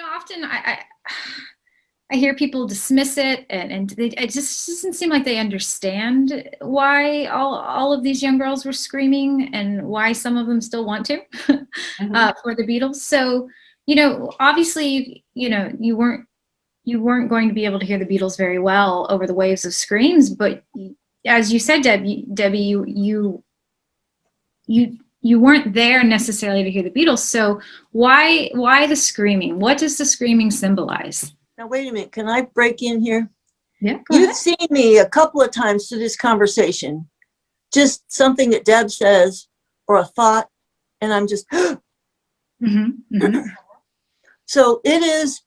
Often I hear people dismiss it, and it just doesn't seem like they understand why all of these young girls were screaming and why some of them still want to for the Beatles. So, obviously, you weren't going to be able to hear the Beatles very well over the waves of screams, but as you said, Debbie, you weren't there necessarily to hear the Beatles. So why the screaming? What does the screaming symbolize? Now, wait a minute. Can I break in here? Yeah, You've seen me a couple of times through this conversation, just something that Deb says or a thought, and I'm just, So it is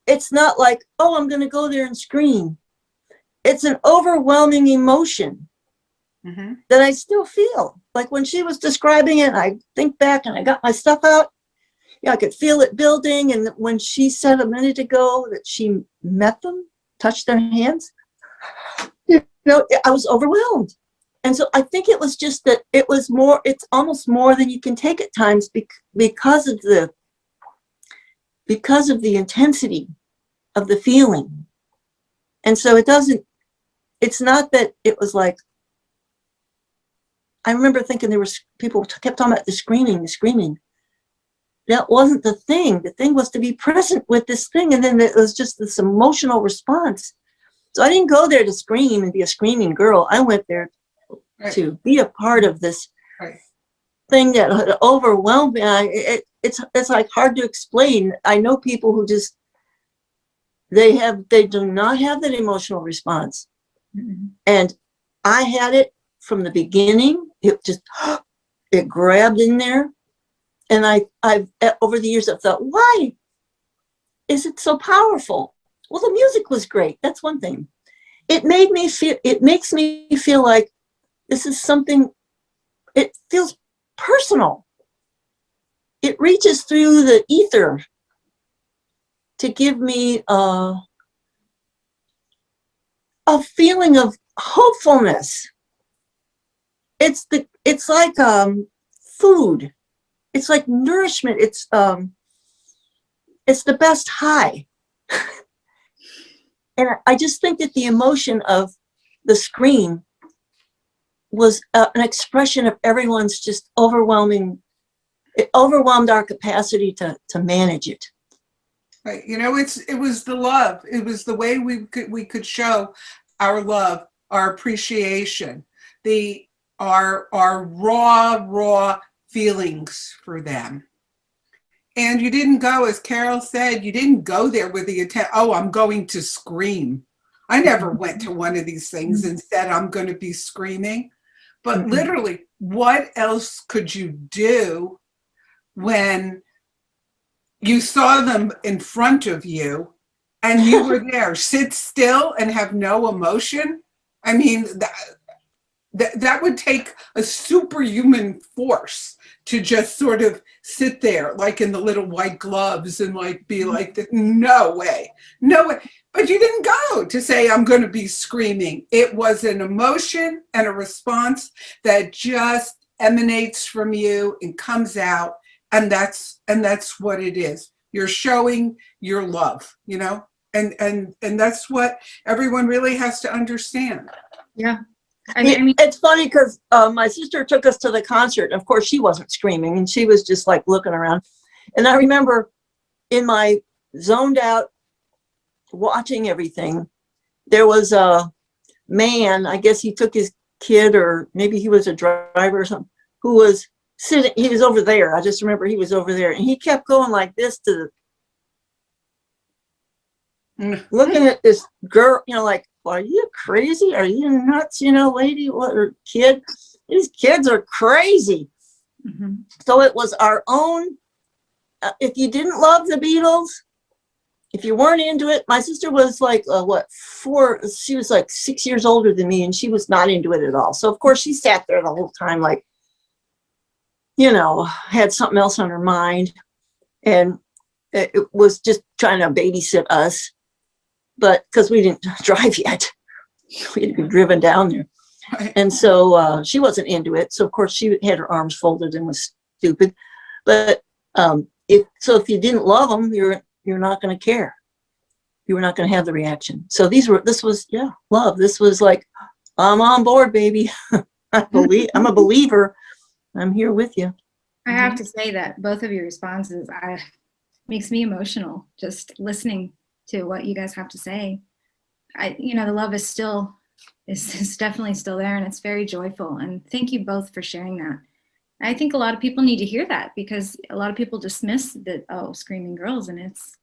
it's not like, oh, I'm going to go there and scream. It's an overwhelming emotion that I still feel. Like when she was describing it, I think back and I got my stuff out. I could feel it building. And when she said a minute ago that she met them, touched their hands, I was overwhelmed. And so I think it was just that it's almost more than you can take at times because of the intensity of the feeling. And so it's not that it was like, I remember thinking people kept talking about the screaming. That wasn't the thing. The thing was to be present with this thing. And then it was just this emotional response. So I didn't go there to scream and be a screaming girl. I went there to be a part of this thing that had overwhelmed me. It's like hard to explain. I know people who just, they do not have that emotional response. And I had it from the beginning. It grabbed in there. And I've over the years, I've thought, why is it so powerful? Well, the music was great. That's one thing. It makes me feel like this is something, it feels personal. It reaches through the ether to give me a feeling of hopefulness. It's like food. It's like nourishment. It's the best high. And I just think that the emotion of the scream was an expression of everyone's just overwhelming. It overwhelmed our capacity to manage it. Right. It was the love. It was the way we could show our love, our appreciation, our raw feelings for them. And you didn't go, as Carol said, you didn't go there with the intent, oh, I'm going to scream. I never went to one of these things and said, I'm going to be screaming. But literally, what else could you do when you saw them in front of you and you were there? Sit still and have no emotion? I mean, that would take a superhuman force to just sort of sit there like in the little white gloves and like be like, no way. But you didn't go to say, I'm going to be screaming. It was an emotion and a response that just emanates from you and comes out. And that's what it is. You're showing your love, and that's what everyone really has to understand. Yeah. I mean, it's funny because my sister took us to the concert. Of course, she wasn't screaming and she was just like looking around. And I remember in my zoned out watching everything, there was a man, I guess he took his kid or maybe he was a driver or something, who was sitting, he was over there. I just remember he was over there and he kept going like this looking at this girl, like, are you crazy? Are you nuts? Lady, what, or kid? These kids are crazy. So it was our own, if you didn't love the Beatles, if you weren't into it, my sister was like, she was like 6 years older than me and she was not into it at all. So of course she sat there the whole time, like, had something else on her mind. And it was just trying to babysit us. But because we didn't drive yet, we had to be driven down there. And so she wasn't into it. So of course she had her arms folded and was stupid. But If you didn't love them, you're not going to care. You were not going to have the reaction. So this was love. This was like, I'm on board, baby. I'm a believer. I'm here with you. I have to say that both of your responses makes me emotional just listening to what you guys have to say. The love is definitely still there, and it's very joyful. And thank you both for sharing that. I think a lot of people need to hear that, because a lot of people dismiss that, screaming girls, and it's